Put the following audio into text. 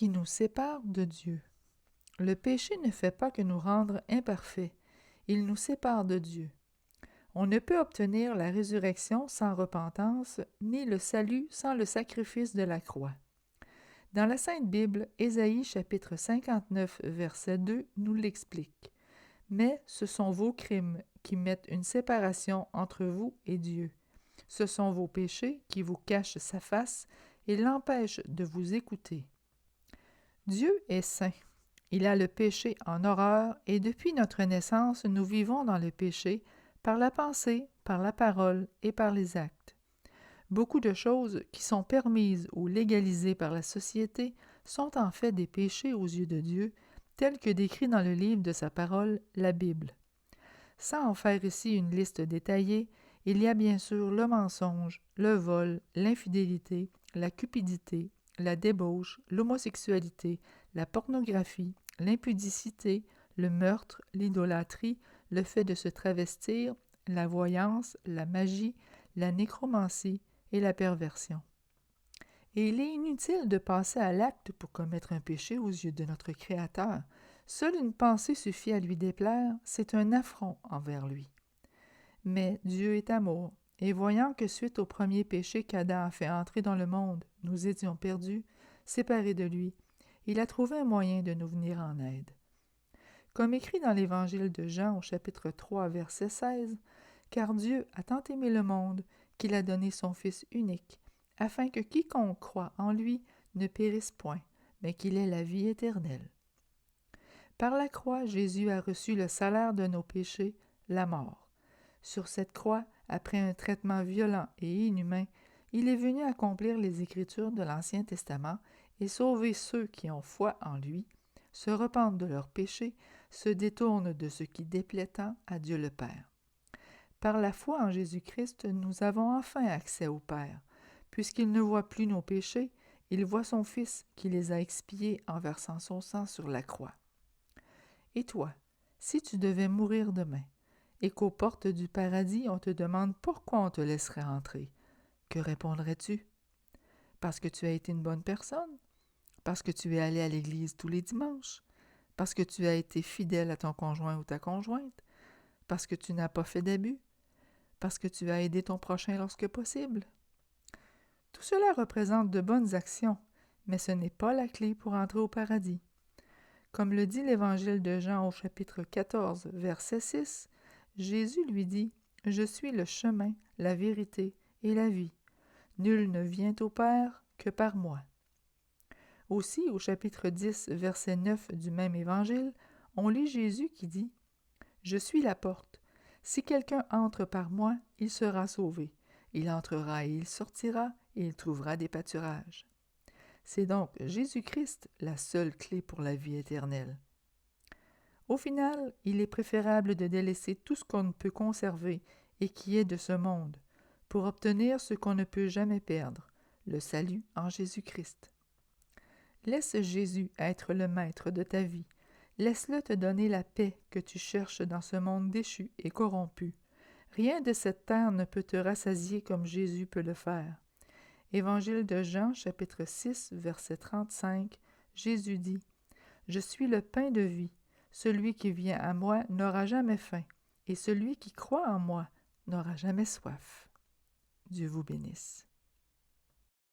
qui nous sépare de Dieu. Le péché ne fait pas que nous rendre imparfaits, il nous sépare de Dieu. On ne peut obtenir la résurrection sans repentance, ni le salut sans le sacrifice de la croix. Dans la Sainte Bible, Ésaïe chapitre 59, verset 2 nous l'explique. Mais ce sont vos crimes qui mettent une séparation entre vous et Dieu. Ce sont vos péchés qui vous cachent sa face et l'empêchent de vous écouter. Dieu est saint. Il a le péché en horreur et depuis notre naissance, nous vivons dans le péché par la pensée, par la parole et par les actes. Beaucoup de choses qui sont permises ou légalisées par la société sont en fait des péchés aux yeux de Dieu, tels que décrits dans le livre de sa parole, la Bible. Sans en faire ici une liste détaillée, il y a bien sûr le mensonge, le vol, l'infidélité, la cupidité, la débauche, l'homosexualité, la pornographie, l'impudicité, le meurtre, l'idolâtrie, le fait de se travestir, la voyance, la magie, la nécromancie et la perversion. Et il est inutile de passer à l'acte pour commettre un péché aux yeux de notre Créateur. Seule une pensée suffit à lui déplaire, c'est un affront envers lui. Mais Dieu est amour, et voyant que suite au premier péché qu'Adam a fait entrer dans le monde, nous étions perdus, séparés de lui, il a trouvé un moyen de nous venir en aide. Comme écrit dans l'Évangile de Jean au chapitre 3, verset 16, « Car Dieu a tant aimé le monde qu'il a donné son Fils unique, afin que quiconque croit en lui ne périsse point, mais qu'il ait la vie éternelle. » Par la croix, Jésus a reçu le salaire de nos péchés, la mort. Sur cette croix, après un traitement violent et inhumain, il est venu accomplir les Écritures de l'Ancien Testament et sauver ceux qui ont foi en lui, se repentent de leurs péchés, se détournent de ce qui déplaît tant à Dieu le Père. Par la foi en Jésus-Christ, nous avons enfin accès au Père. Puisqu'il ne voit plus nos péchés, il voit son Fils qui les a expiés en versant son sang sur la croix. Et toi, si tu devais mourir demain, et qu'aux portes du paradis on te demande pourquoi on te laisserait entrer, que répondrais-tu? Parce que tu as été une bonne personne? Parce que tu es allé à l'église tous les dimanches? Parce que tu as été fidèle à ton conjoint ou ta conjointe? Parce que tu n'as pas fait d'abus? Parce que tu as aidé ton prochain lorsque possible? Tout cela représente de bonnes actions, mais ce n'est pas la clé pour entrer au paradis. Comme le dit l'Évangile de Jean au chapitre 14, verset 6, Jésus lui dit « Je suis le chemin, la vérité et la vie. Nul ne vient au Père que par moi. » Aussi, au chapitre 10, verset 9 du même Évangile, on lit Jésus qui dit « Je suis la porte. Si quelqu'un entre par moi, il sera sauvé. Il entrera et il sortira, et il trouvera des pâturages. » C'est donc Jésus-Christ la seule clé pour la vie éternelle. Au final, il est préférable de délaisser tout ce qu'on ne peut conserver et qui est de ce monde, pour obtenir ce qu'on ne peut jamais perdre, le salut en Jésus-Christ. Laisse Jésus être le maître de ta vie. Laisse-le te donner la paix que tu cherches dans ce monde déchu et corrompu. Rien de cette terre ne peut te rassasier comme Jésus peut le faire. Évangile de Jean, chapitre 6, verset 35, Jésus dit « Je suis le pain de vie. Celui qui vient à moi n'aura jamais faim, et celui qui croit en moi n'aura jamais soif. » Dieu vous bénisse.